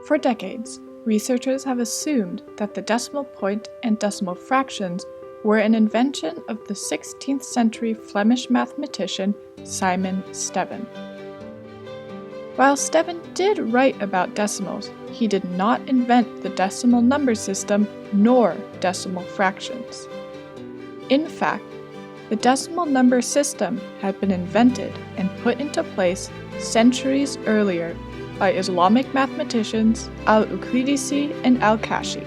For decades, researchers have assumed that the decimal point and decimal fractions were an invention of the 16th century Flemish mathematician Simon Stevin. While Stevin did write about decimals, he did not invent the decimal number system nor decimal fractions. In fact, the decimal number system had been invented and put into place centuries earlier by Islamic mathematicians Al-Ukhlidisi and Al-Kashi.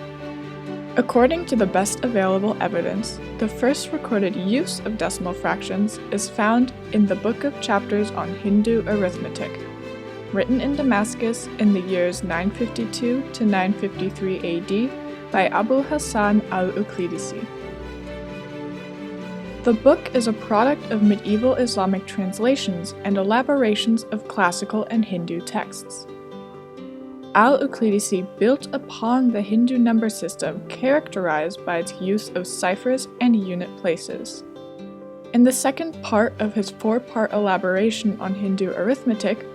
According to the best available evidence, the first recorded use of decimal fractions is found in the Book of Chapters on Hindu Arithmetic, written in Damascus in the years 952 to 953 AD by Abu Hassan al-Ukhlidisi. The book is a product of medieval Islamic translations and elaborations of classical and Hindu texts. Al-Ukhlidisi built upon the Hindu number system characterized by its use of ciphers and unit places. In the second part of his four-part elaboration on Hindu arithmetic,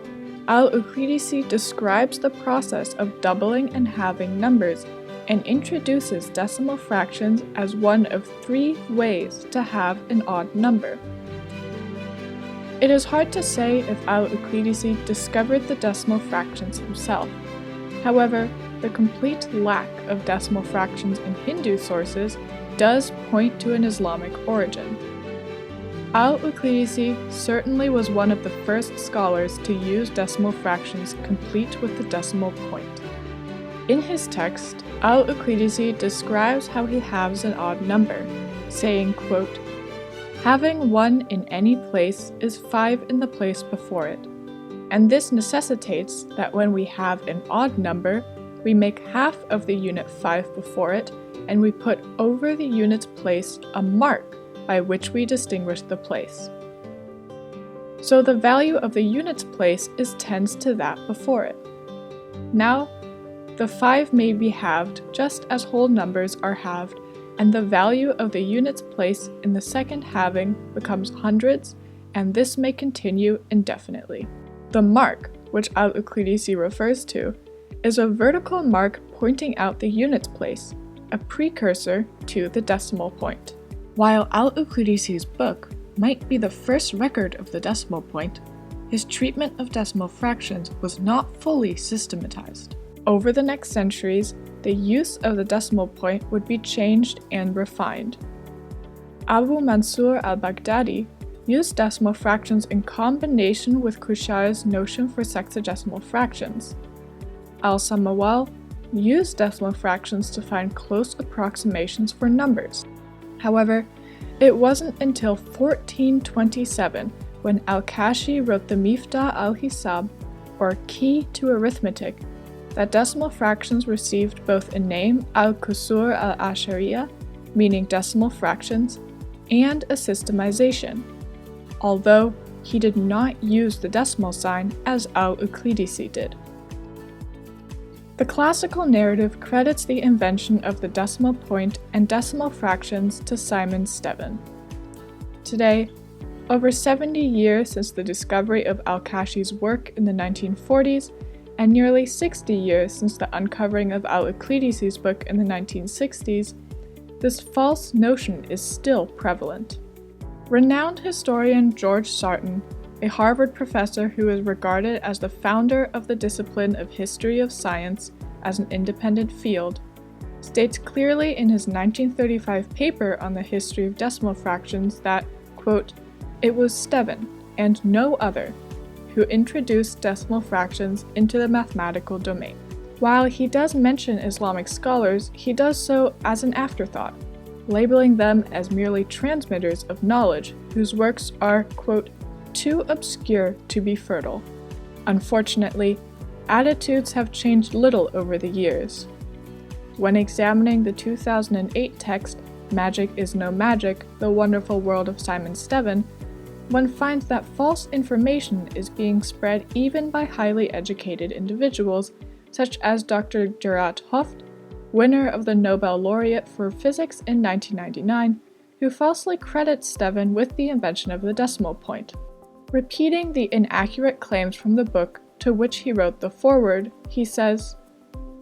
Al-Ukhlidisi describes the process of doubling and halving numbers and introduces decimal fractions as one of three ways to have an odd number. It is hard to say if Al-Ukhlidisi discovered the decimal fractions himself. However, the complete lack of decimal fractions in Hindu sources does point to an Islamic origin. Al-Ukhlidisi certainly was one of the first scholars to use decimal fractions complete with the decimal point. In his text, Al-Ukhlidisi describes how he halves an odd number, saying, quote, "Having 1 in any place is 5 in the place before it, and this necessitates that when we have an odd number, we make half of the unit 5 before it, and we put over the unit's place a mark by which we distinguish the place. So the value of the unit's place is tens to that before it. Now, the 5 may be halved just as whole numbers are halved, and the value of the unit's place in the second halving becomes hundreds, and this may continue indefinitely." The mark, which Al-Ukhlidisi refers to, is a vertical mark pointing out the unit's place, a precursor to the decimal point. While Al-Ukhlidisi's book might be the first record of the decimal point, his treatment of decimal fractions was not fully systematized. Over the next centuries, the use of the decimal point would be changed and refined. Abu Mansur al-Baghdadi used decimal fractions in combination with Kushar's notion for sexagesimal fractions. Al-Samawal used decimal fractions to find close approximations for numbers. However, it wasn't until 1427 when Al-Kashi wrote the Miftah al-Hisab, or Key to Arithmetic, that decimal fractions received both a name al-Kusur al-Ashariya, meaning decimal fractions, and a systemization, although he did not use the decimal sign as Al-Ukhlidisi did. The classical narrative credits the invention of the decimal point and decimal fractions to Simon Stevin. Today, over 70 years since the discovery of Al-Kashi's work in the 1940s, and nearly 60 years since the uncovering of Al-Ukhlidisi's book in the 1960s, this false notion is still prevalent. Renowned historian George Sarton, a Harvard professor who is regarded as the founder of the discipline of history of science as an independent field, states clearly in his 1935 paper on the history of decimal fractions that, quote, "It was Stevin, and no other, who introduced decimal fractions into the mathematical domain." While he does mention Islamic scholars, he does so as an afterthought, labeling them as merely transmitters of knowledge whose works are, quote, "too obscure to be fertile." Unfortunately, attitudes have changed little over the years. When examining the 2008 text, Magic is No Magic, The Wonderful World of Simon Stevin, one finds that false information is being spread even by highly educated individuals, such as Dr. Gerard Hooft, winner of the Nobel laureate for physics in 1999, who falsely credits Stevin with the invention of the decimal point. Repeating the inaccurate claims from the book to which he wrote the foreword, he says,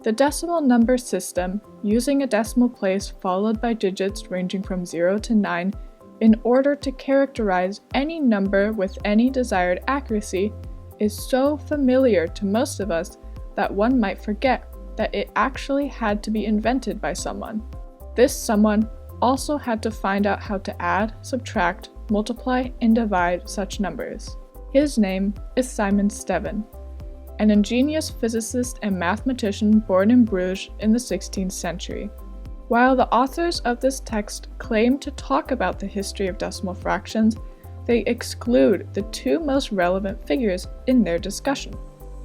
The decimal number system, using a decimal place followed by digits ranging from 0 to 9, in order to characterize any number with any desired accuracy, is so familiar to most of us that one might forget that it actually had to be invented by someone. This someone also had to find out how to add, subtract, multiply, and divide such numbers. His name is Simon Stevin, an ingenious physicist and mathematician born in Bruges in the 16th century. While the authors of this text claim to talk about the history of decimal fractions, they exclude the two most relevant figures in their discussion,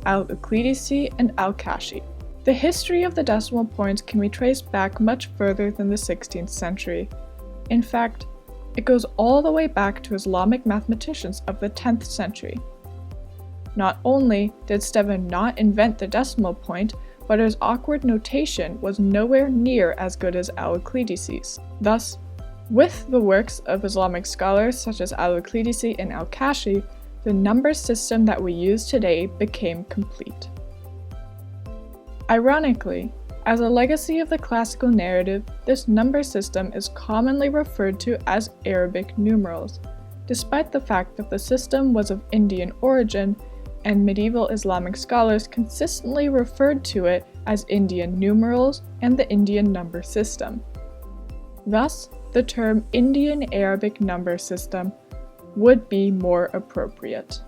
Al-Ukhlidisi and Al-Kashi. The history of the decimal point can be traced back much further than the 16th century. In fact, it goes all the way back to Islamic mathematicians of the 10th century. Not only did Stevin not invent the decimal point, but his awkward notation was nowhere near as good as Al-Ukhlidisi's. Thus, with the works of Islamic scholars such as Al-Ukhlidisi and Al-Kashi, the number system that we use today became complete. Ironically, as a legacy of the classical narrative, this number system is commonly referred to as Arabic numerals, despite the fact that the system was of Indian origin, and medieval Islamic scholars consistently referred to it as Indian numerals and the Indian number system. Thus, the term Indian Arabic number system would be more appropriate.